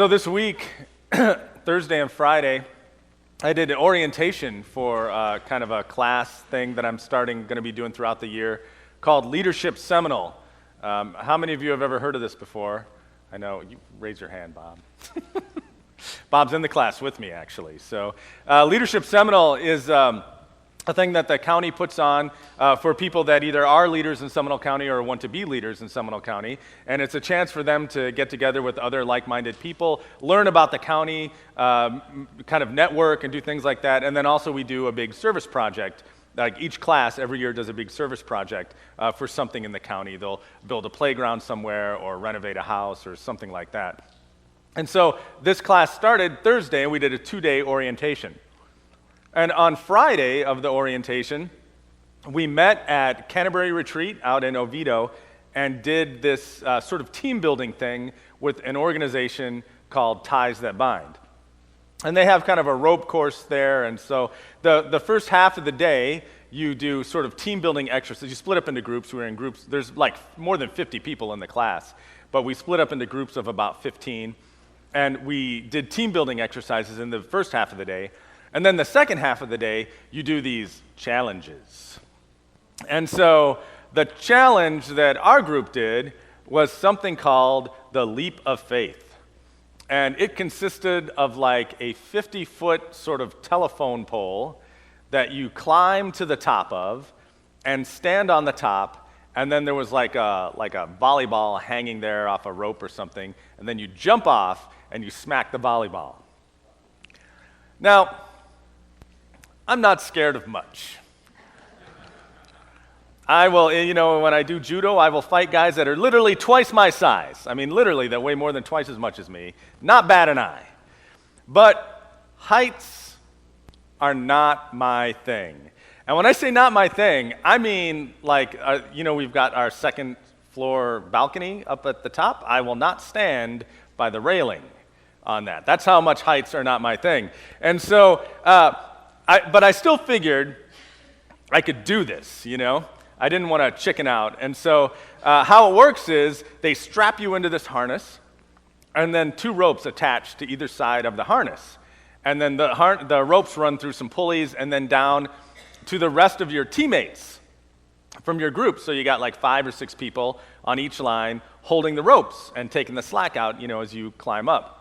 So this week, Thursday and Friday, I did an orientation for kind of a class thing that I'm going to be doing throughout the year called Leadership Seminole. How many of you have ever heard of this before? I know, you raise your hand, Bob. Bob's in the class with me, actually. So Leadership Seminole is a thing that the county puts on for people that either are leaders in Seminole County or want to be leaders in Seminole County. And it's a chance for them to get together with other like-minded people, learn about the county, kind of network and do things like that. And then also we do a big service project. Like each class every year does a big service project for something in the county. They'll build a playground somewhere or renovate a house or something like that. And so this class started Thursday and we did a 2-day orientation. And on Friday of the orientation, we met at Canterbury Retreat out in Oviedo and did this sort of team building thing with an organization called Ties That Bind. And they have kind of a rope course there, and so the first half of the day, you do sort of team building exercises. You split up into groups. We're in groups. There's like more than 50 people in the class, but we split up into groups of about 15, and we did team building exercises in the first half of the day. And then the second half of the day, you do these challenges. And so the challenge that our group did was something called the Leap of Faith. And it consisted of like a 50-foot sort of telephone pole that you climb to the top of and stand on the top, and then there was like a volleyball hanging there off a rope or something, and then you jump off and you smack the volleyball. Now, I'm not scared of much. I will, when I do judo, I will fight guys that are literally twice my size. I mean, literally, that weigh more than twice as much as me. Not bat an eye. But heights are not my thing. And when I say not my thing, I mean, we've got our second floor balcony up at the top. I will not stand by the railing on that. That's how much heights are not my thing. And so, but I still figured I could do this, I didn't want to chicken out. And so how it works is they strap you into this harness, and then 2 ropes attached to either side of the harness. And then the ropes run through some pulleys and then down to the rest of your teammates from your group. So you got like 5 or 6 people on each line holding the ropes and taking the slack out, as you climb up.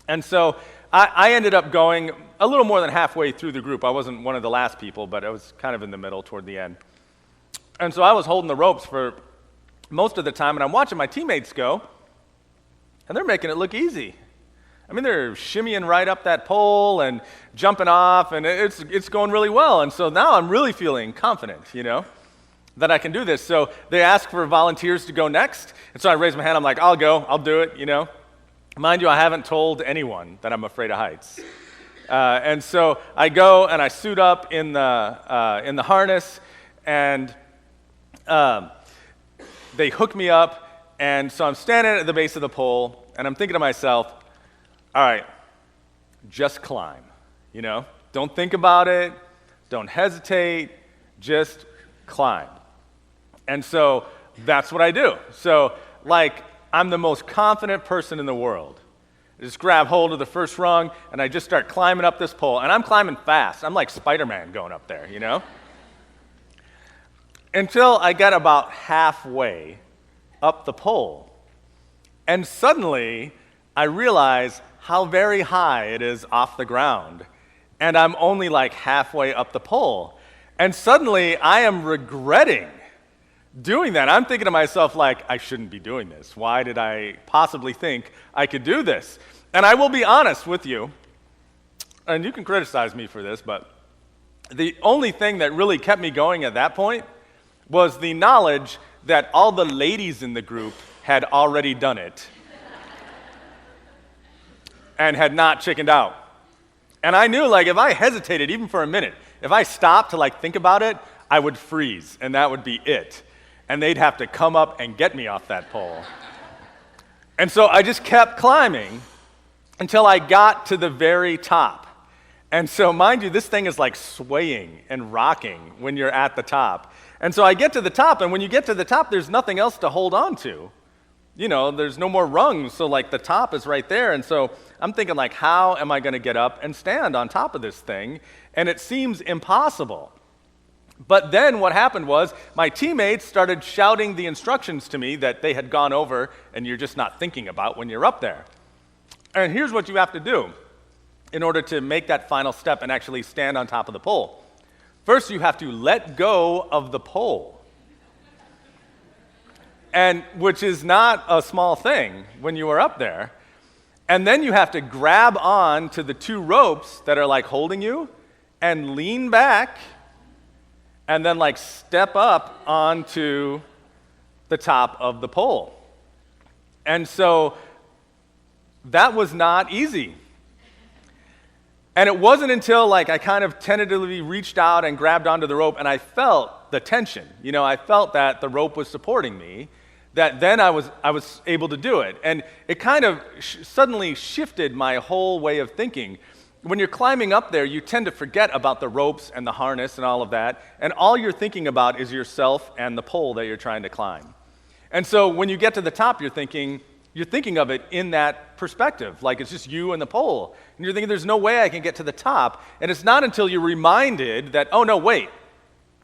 And so I ended up going a little more than halfway through the group. I wasn't one of the last people, but I was kind of in the middle toward the end. And so I was holding the ropes for most of the time, and I'm watching my teammates go, and they're making it look easy. I mean, they're shimmying right up that pole and jumping off, and it's going really well. And so now I'm really feeling confident, that I can do this. So they ask for volunteers to go next, and so I raise my hand. I'm like, I'll go. I'll do it, Mind you, I haven't told anyone that I'm afraid of heights. And so I go and I suit up in the harness, and they hook me up, and so I'm standing at the base of the pole, and I'm thinking to myself, all right, just climb, Don't think about it, don't hesitate, just climb. And so that's what I do. So, I'm the most confident person in the world. I just grab hold of the first rung, and I just start climbing up this pole. And I'm climbing fast. I'm like Spider-Man going up there, Until I get about halfway up the pole. And suddenly, I realize how very high it is off the ground. And I'm only like halfway up the pole. And suddenly, I am regretting doing that. I'm thinking to myself, I shouldn't be doing this. Why did I possibly think I could do this? And I will be honest with you, and you can criticize me for this, but the only thing that really kept me going at that point was the knowledge that all the ladies in the group had already done it and had not chickened out. And I knew, if I hesitated even for a minute, if I stopped to, think about it, I would freeze, and that would be it. And they'd have to come up and get me off that pole. And so I just kept climbing until I got to the very top. And so, mind you, this thing is like swaying and rocking when you're at the top. And so I get to the top, and when you get to the top, there's nothing else to hold on to there's no more rungs, so like the top is right there. And so I'm thinking like, how am I going to get up and stand on top of this thing? And it seems impossible. But then what happened was my teammates started shouting the instructions to me that they had gone over and you're just not thinking about when you're up there. And here's what you have to do in order to make that final step and actually stand on top of the pole. First, you have to let go of the pole. And which is not a small thing when you are up there. And then you have to grab on to the two ropes that are like holding you and lean back and then like step up onto the top of the pole. And so that was not easy. And it wasn't until like I kind of tentatively reached out and grabbed onto the rope and I felt the tension. I felt that the rope was supporting me, that then I was able to do it. And it kind of suddenly shifted my whole way of thinking. When you're climbing up there, you tend to forget about the ropes and the harness and all of that, and all you're thinking about is yourself and the pole that you're trying to climb. And so when you get to the top, you're thinking of it in that perspective, like it's just you and the pole. And you're thinking, there's no way I can get to the top. And it's not until you're reminded that, oh no, wait,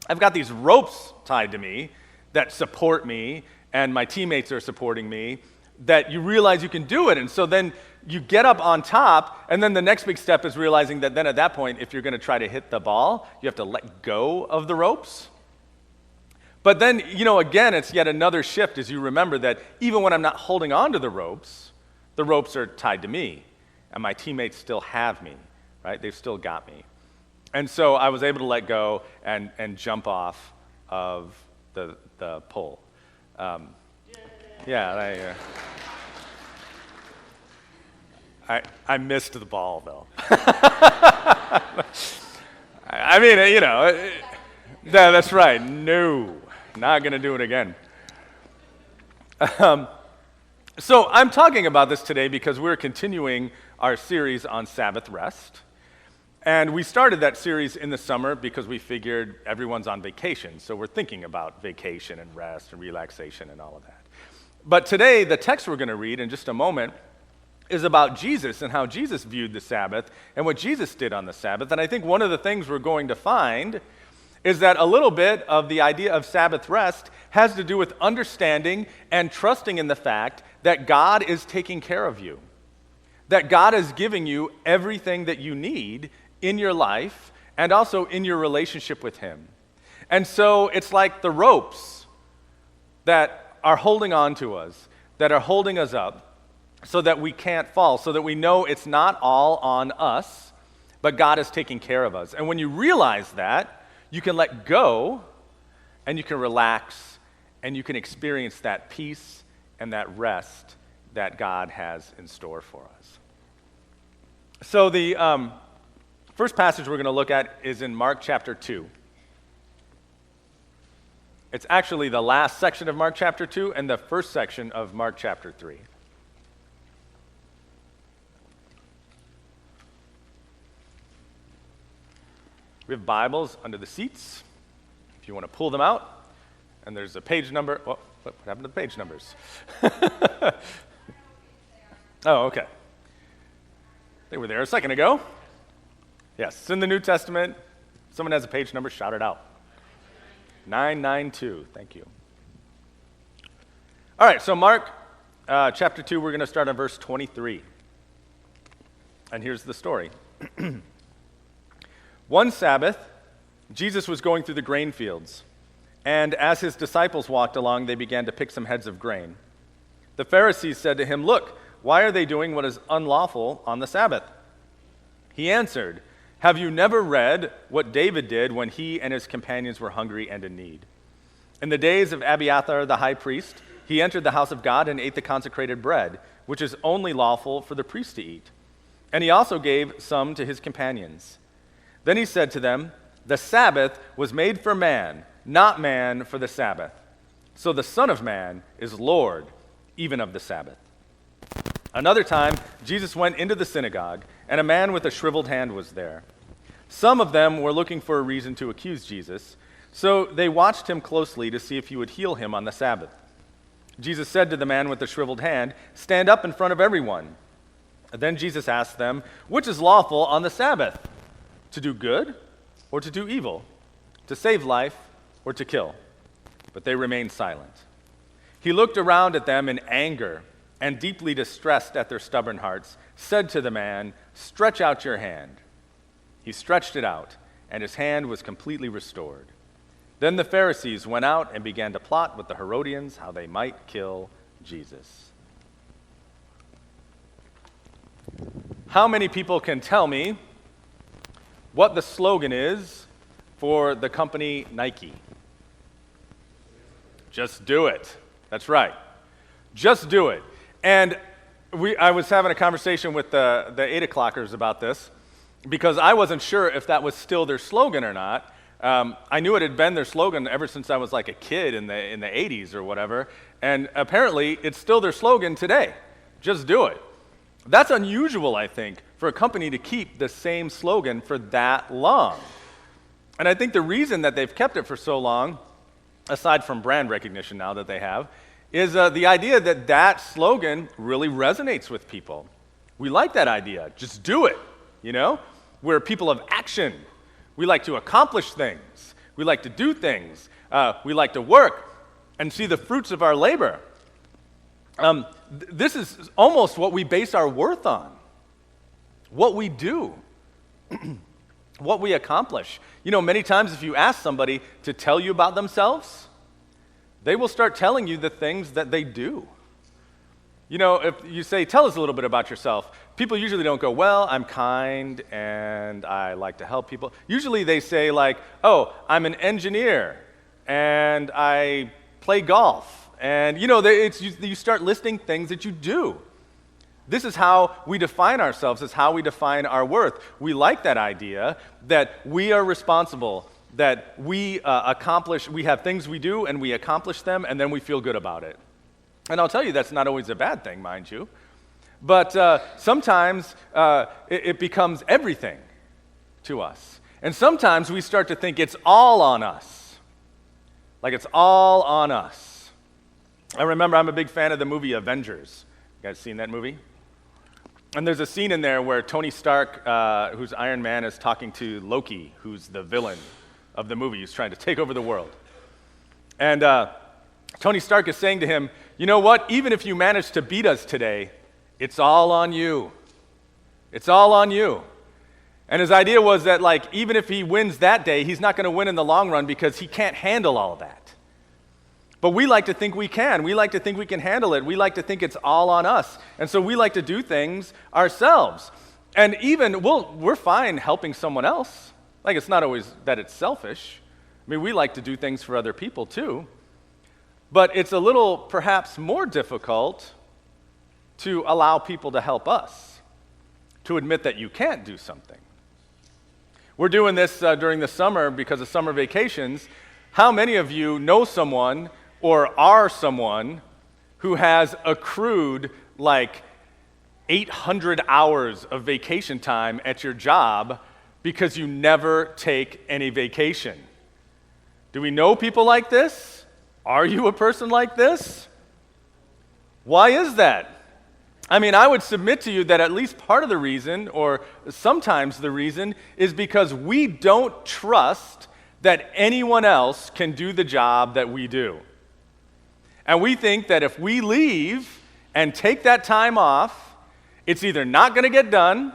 I've got these ropes tied to me that support me, and my teammates are supporting me, that you realize you can do it. And so then you get up on top, and then the next big step is realizing that then at that point, if you're going to try to hit the ball, you have to let go of the ropes. But then, again, it's yet another shift as you remember that even when I'm not holding on to the ropes are tied to me, and my teammates still have me, right? They've still got me. And so I was able to let go and jump off of the pole. I missed the ball, though. I mean, that's right. No, not going to do it again. So I'm talking about this today because we're continuing our series on Sabbath rest. And we started that series in the summer because we figured everyone's on vacation. So we're thinking about vacation and rest and relaxation and all of that. But today, the text we're going to read in just a moment is about Jesus and how Jesus viewed the Sabbath and what Jesus did on the Sabbath. And I think one of the things we're going to find is that a little bit of the idea of Sabbath rest has to do with understanding and trusting in the fact that God is taking care of you, that God is giving you everything that you need in your life and also in your relationship with Him. And so it's like the ropes that are holding on to us, that are holding us up, so that we can't fall, so that we know it's not all on us, but God is taking care of us. And when you realize that, you can let go, and you can relax, and you can experience that peace and that rest that God has in store for us. So the first passage we're going to look at is in Mark chapter 2. It's actually the last section of Mark chapter 2 and the first section of Mark chapter 3. We have Bibles under the seats, if you want to pull them out. And there's a page number. Oh, what happened to the page numbers? Oh, okay. They were there a second ago. Yes, it's in the New Testament. Someone has a page number, shout it out. 992, thank you. All right, so Mark chapter 2, we're going to start on verse 23. And here's the story. One Sabbath, Jesus was going through the grain fields, and as his disciples walked along, they began to pick some heads of grain. The Pharisees said to him, "Look, why are they doing what is unlawful on the Sabbath?" He answered, "Have you never read what David did when he and his companions were hungry and in need? In the days of Abiathar the high priest, he entered the house of God and ate the consecrated bread, which is only lawful for the priest to eat. And he also gave some to his companions. Then he said to them, 'The Sabbath was made for man, not man for the Sabbath. So the Son of Man is Lord, even of the Sabbath.'" Another time, Jesus went into the synagogue, and a man with a shriveled hand was there. Some of them were looking for a reason to accuse Jesus, so they watched him closely to see if he would heal him on the Sabbath. Jesus said to the man with the shriveled hand, "Stand up in front of everyone." Then Jesus asked them, "Which is lawful on the Sabbath? To do good or to do evil? To save life or to kill?" But they remained silent. He looked around at them in anger and, deeply distressed at their stubborn hearts, said to the man, "Stretch out your hand." He stretched it out, and his hand was completely restored. Then the Pharisees went out and began to plot with the Herodians how they might kill Jesus. How many people can tell me what the slogan is for the company Nike? Just do it. That's right. Just do it. And I was having a conversation with the 8 o'clockers about this because I wasn't sure if that was still their slogan or not. I knew it had been their slogan ever since I was like a kid in the 80s or whatever, and apparently it's still their slogan today. Just do it. That's unusual, I think, for a company to keep the same slogan for that long. And I think the reason that they've kept it for so long, aside from brand recognition now that they have, is the idea that that slogan really resonates with people. We like that idea. Just do it, you know? We're people of action. We like to accomplish things. We like to do things. We like to work and see the fruits of our labor. This is almost what we base our worth on. What we do. What we accomplish. You know, many times if you ask somebody to tell you about themselves, they will start telling you the things that they do. You know, if you say, "Tell us a little bit about yourself," people usually don't go, "Well, I'm kind and I like to help people." Usually they say like, "Oh, I'm an engineer and I play golf." And you know, you start listing things that you do. This is how we define ourselves. It's how we define our worth. We like that idea that we are responsible, that we accomplish, we have things we do and we accomplish them and then we feel good about it. And I'll tell you, that's not always a bad thing, mind you. But sometimes it becomes everything to us. And sometimes we start to think it's all on us. Like it's all on us. I remember I'm a big fan of the movie Avengers. You guys seen that movie? And there's a scene in there where Tony Stark, who's Iron Man, is talking to Loki, who's the villain of the movie. He's trying to take over the world. And Tony Stark is saying to him, "You know what? Even if you manage to beat us today, it's all on you. It's all on you." And his idea was that, like, even if he wins that day, he's not going to win in the long run because he can't handle all of that. But we like to think we can. We like to think we can handle it. We like to think it's all on us. And so we like to do things ourselves. And even, we're fine helping someone else. Like, it's not always that it's selfish. I mean, we like to do things for other people too. But it's a little, perhaps, more difficult to allow people to help us, to admit that you can't do something. We're doing this during the summer because of summer vacations. How many of you know someone or are someone who has accrued like 800 hours of vacation time at your job because you never take any vacation? Do we know people like this? Are you a person like this? Why is that? I mean, I would submit to you that at least part of the reason, or sometimes the reason, is because we don't trust that anyone else can do the job that we do. And we think that if we leave and take that time off, it's either not going to get done,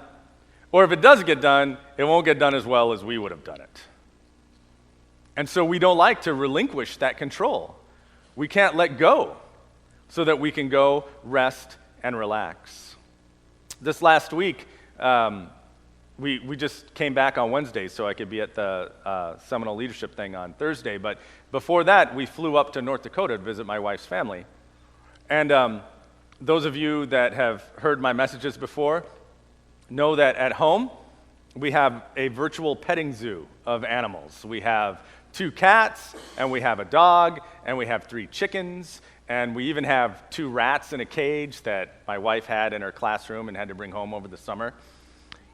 or if it does get done, it won't get done as well as we would have done it. And so we don't like to relinquish that control. We can't let go so that we can go rest and relax. This last week, we just came back on Wednesday so I could be at the Seminole Leadership thing on Thursday. But before that, we flew up to North Dakota to visit my wife's family. And those of you that have heard my messages before know that at home, we have a virtual petting zoo of animals. We have 2 cats, and we have a dog, and we have 3 chickens, and we even have 2 rats in a cage that my wife had in her classroom and had to bring home over the summer.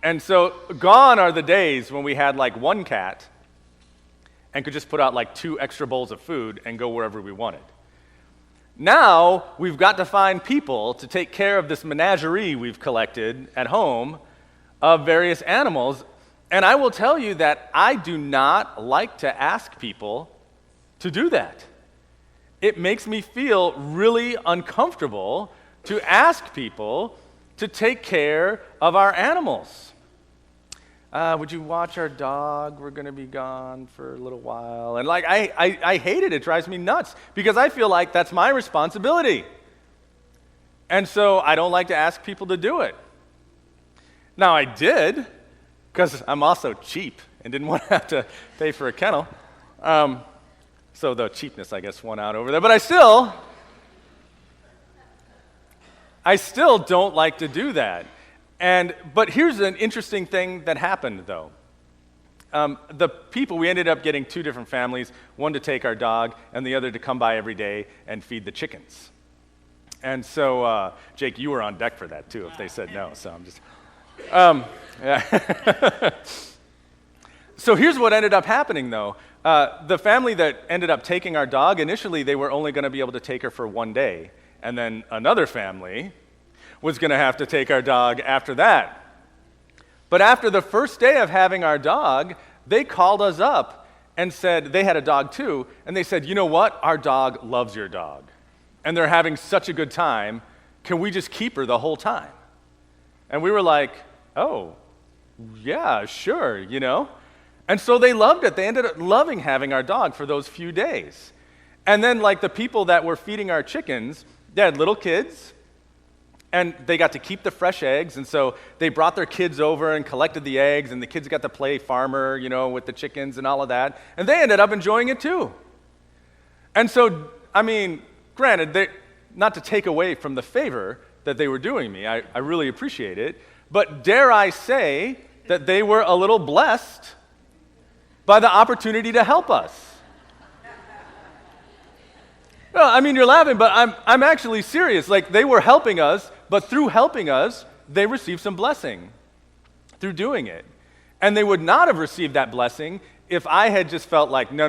And so gone are the days when we had like 1 cat and could just put out like 2 extra bowls of food and go wherever we wanted. Now we've got to find people to take care of this menagerie we've collected at home of various animals. And I will tell you that I do not like to ask people to do that. It makes me feel really uncomfortable to ask people to take care of our animals. Would you watch our dog? We're going to be gone for a little while. And like, I hate it. It drives me nuts because I feel like that's my responsibility. And so I don't like to ask people to do it. Now I did, because I'm also cheap and didn't want to have to pay for a kennel. So the cheapness, I guess, won out over there. But I still don't like to do that. But here's an interesting thing that happened, though. The people, we ended up getting two different families, one to take our dog and the other to come by every day and feed the chickens. And so, Jake, you were on deck for that, too, if they said no. So I'm just... yeah. So here's what ended up happening, though. The family that ended up taking our dog, initially they were only going to be able to take her for one day. And then another family was going to have to take our dog after that. But after the first day of having our dog, they called us up and said, they had a dog too, and they said, you know what? Our dog loves your dog. And they're having such a good time. Can we just keep her the whole time? And we were like, oh, yeah, sure, you know? And so they loved it. They ended up loving having our dog for those few days. And then like the people that were feeding our chickens, they had little kids, and they got to keep the fresh eggs, and so they brought their kids over and collected the eggs, and the kids got to play farmer, you know, with the chickens and all of that, and they ended up enjoying it too. And so, I mean, granted, not to take away from the favor that they were doing me, I really appreciate it, but dare I say that they were a little blessed by the opportunity to help us. No, I mean, you're laughing, but I'm actually serious. Like, they were helping us, but through helping us, they received some blessing through doing it. And they would not have received that blessing if I had just felt like, no,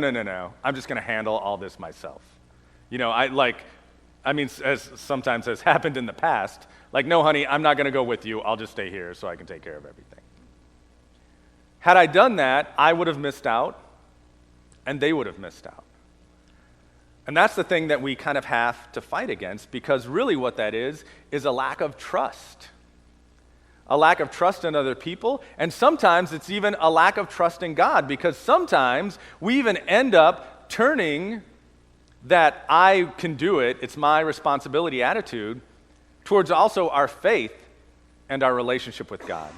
I'm just going to handle all this myself. You know, as sometimes has happened in the past, like, no, honey, I'm not going to go with you. I'll just stay here so I can take care of everything. Had I done that, I would have missed out, and they would have missed out. And that's the thing that we kind of have to fight against, because really what that is a lack of trust. A lack of trust in other people, and sometimes it's even a lack of trust in God, because sometimes we even end up turning that I can do it, it's my responsibility attitude, towards also our faith and our relationship with God.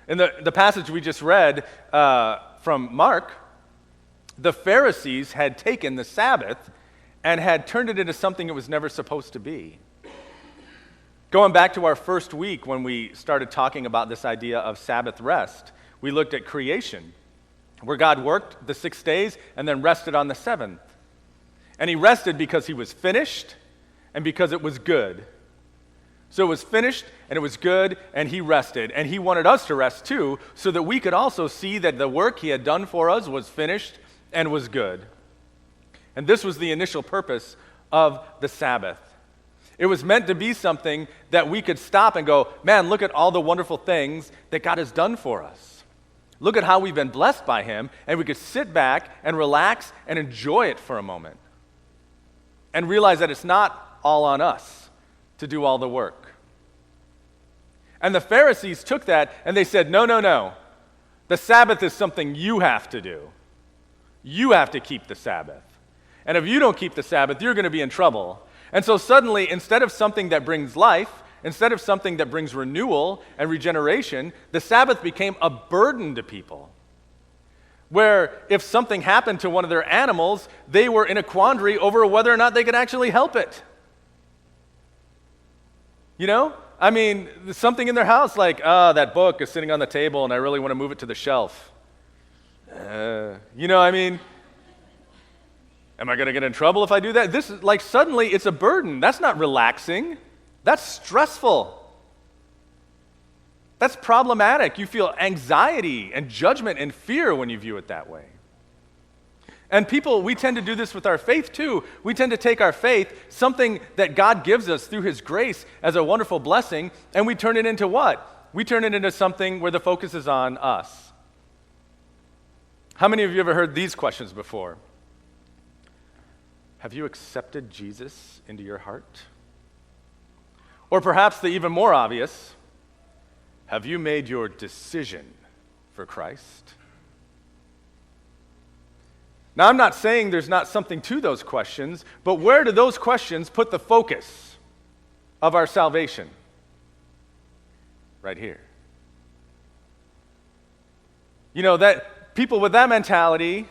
In the passage we just read from Mark, the Pharisees had taken the Sabbath and had turned it into something it was never supposed to be. Going back to our first week when we started talking about this idea of Sabbath rest, we looked at creation, where God worked the 6 days and then rested on the seventh. And he rested because he was finished and because it was good. So it was finished and it was good and he rested. And he wanted us to rest too, so that we could also see that the work he had done for us was finished and was good. And this was the initial purpose of the Sabbath. It was meant to be something that we could stop and go, man, look at all the wonderful things that God has done for us. Look at how we've been blessed by him, and we could sit back and relax and enjoy it for a moment. And realize that it's not all on us to do all the work. And the Pharisees took that and they said, no. The Sabbath is something you have to do. You have to keep the Sabbath. And if you don't keep the Sabbath, you're going to be in trouble. And so suddenly, instead of something that brings life, instead of something that brings renewal and regeneration, the Sabbath became a burden to people. Where if something happened to one of their animals, they were in a quandary over whether or not they could actually help it. You know? I mean, something in their house like, that book is sitting on the table and I really want to move it to the shelf. You know, I mean, am I going to get in trouble if I do that? This is like suddenly it's a burden. That's not relaxing. That's stressful. That's problematic. You feel anxiety and judgment and fear when you view it that way. And people, we tend to do this with our faith too. We tend to take our faith, something that God gives us through his grace as a wonderful blessing, and we turn it into what? We turn it into something where the focus is on us. How many of you ever heard these questions before? Have you accepted Jesus into your heart? Or perhaps the even more obvious, have you made your decision for Christ? Now, I'm not saying there's not something to those questions, but where do those questions put the focus of our salvation? Right here. You know, that people with that mentality,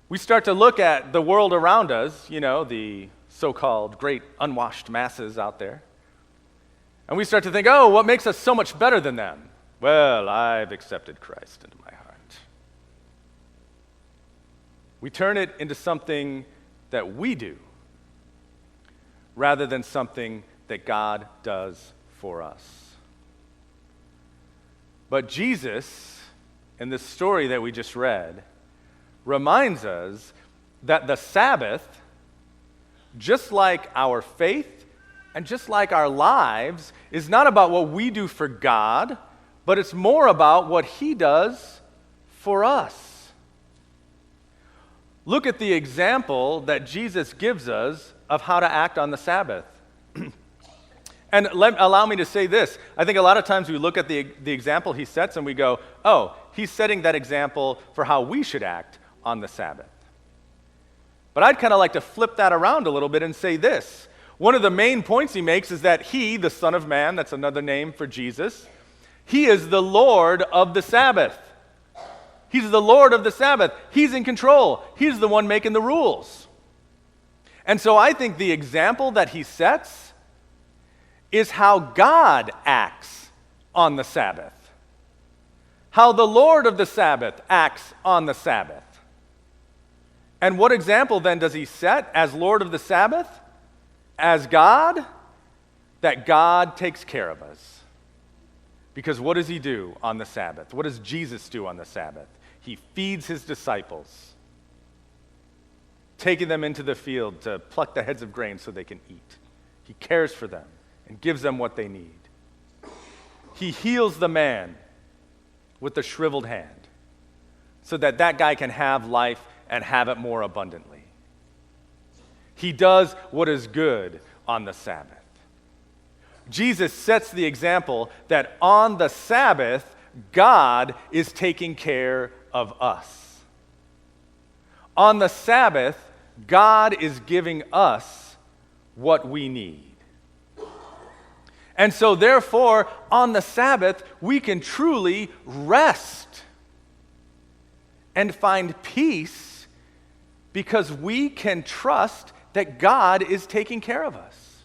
we start to look at the world around us, you know, the so-called great unwashed masses out there, and we start to think, oh, what makes us so much better than them? Well, I've accepted Christ into my heart. We turn it into something that we do rather than something that God does for us. But Jesus, in this story that we just read, reminds us that the Sabbath, just like our faith and just like our lives, is not about what we do for God, but it's more about what he does for us. Look at the example that Jesus gives us of how to act on the Sabbath. And allow me to say this. I think a lot of times we look at the example he sets and we go, oh, he's setting that example for how we should act on the Sabbath. But I'd kind of like to flip that around a little bit and say this. One of the main points he makes is that he, the Son of Man, that's another name for Jesus, he is the Lord of the Sabbath. He's the Lord of the Sabbath. He's in control. He's the one making the rules. And so I think the example that he sets is how God acts on the Sabbath. How the Lord of the Sabbath acts on the Sabbath. And what example then does he set as Lord of the Sabbath? As God? That God takes care of us. Because what does he do on the Sabbath? What does Jesus do on the Sabbath? He feeds his disciples, taking them into the field to pluck the heads of grain so they can eat. He cares for them and gives them what they need. He heals the man with the shriveled hand so that that guy can have life and have it more abundantly. He does what is good on the Sabbath. Jesus sets the example that on the Sabbath, God is taking care of us. On the Sabbath, God is giving us what we need. And so therefore, on the Sabbath, we can truly rest and find peace because we can trust that God is taking care of us.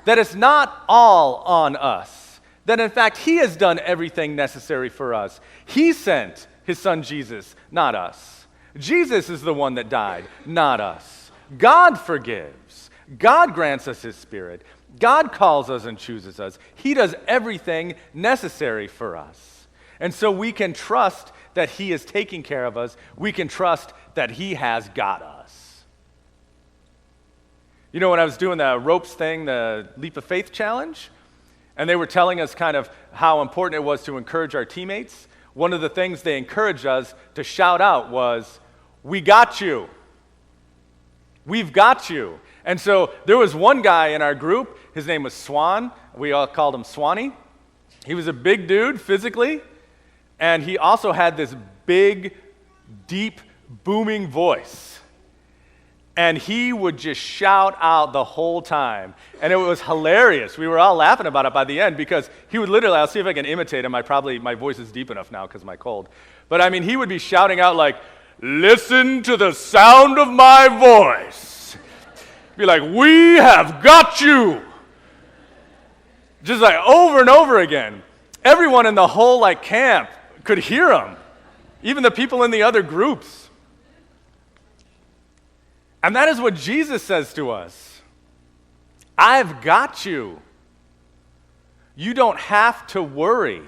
That it's not all on us. That in fact, he has done everything necessary for us. He sent his son Jesus, not us. Jesus is the one that died, not us. God forgives. God grants us his Spirit. God calls us and chooses us. He does everything necessary for us. And so we can trust that he is taking care of us. We can trust that he has got us. You know, when I was doing the ropes thing, the Leap of Faith challenge, and they were telling us kind of how important it was to encourage our teammates, one of the things they encouraged us to shout out was, "We got you. We've got you." And so there was one guy in our group, his name was Swan. We all called him Swanee. He was a big dude physically, and he also had this big, deep, booming voice. And he would just shout out the whole time. And it was hilarious. We were all laughing about it by the end because he would literally, I'll see if I can imitate him. My voice is deep enough now because of my cold. But I mean, he would be shouting out like, "Listen to the sound of my voice." Be like, "We have got you." Just like over and over again. Everyone in the whole camp could hear him. Even the people in the other groups. And that is what Jesus says to us. I've got you. You don't have to worry.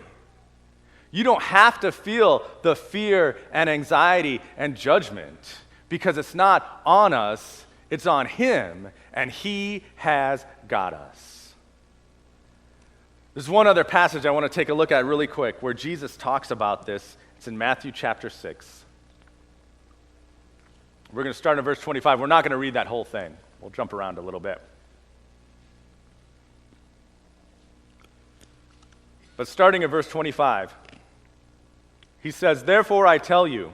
You don't have to feel the fear and anxiety and judgment because it's not on us, it's on him, and he has got us. There's one other passage I want to take a look at really quick where Jesus talks about this. It's in Matthew chapter 6. We're going to start in verse 25. We're not going to read that whole thing. We'll jump around a little bit. But starting at verse 25, he says, "Therefore I tell you,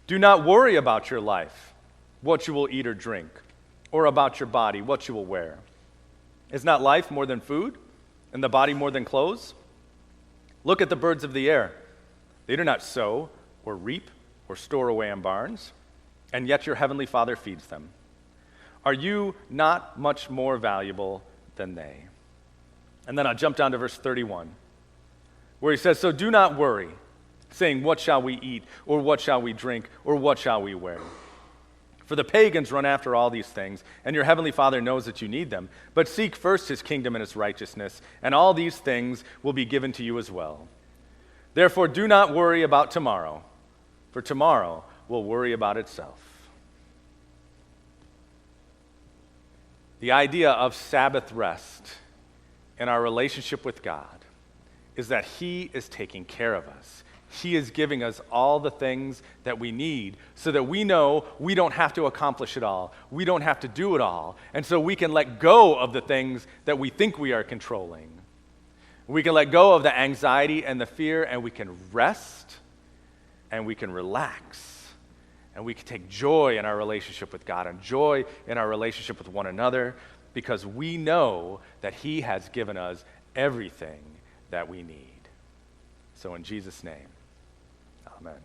do not worry about your life, what you will eat or drink, or about your body, what you will wear. Is not life more than food, and the body more than clothes? Look at the birds of the air. They do not sow, or reap, or store away in barns, and yet your heavenly Father feeds them. Are you not much more valuable than they?" And then I'll jump down to verse 31, where he says, "So do not worry, saying, what shall we eat, or what shall we drink, or what shall we wear? For the pagans run after all these things, and your heavenly Father knows that you need them. But seek first his kingdom and his righteousness, and all these things will be given to you as well. Therefore do not worry about tomorrow, for tomorrow will worry about itself." The idea of Sabbath rest in our relationship with God is that he is taking care of us. He is giving us all the things that we need so that we know we don't have to accomplish it all. We don't have to do it all. And so we can let go of the things that we think we are controlling. We can let go of the anxiety and the fear, and we can rest, and we can relax, and we can take joy in our relationship with God and joy in our relationship with one another because we know that he has given us everything that we need. So in Jesus' name, amen.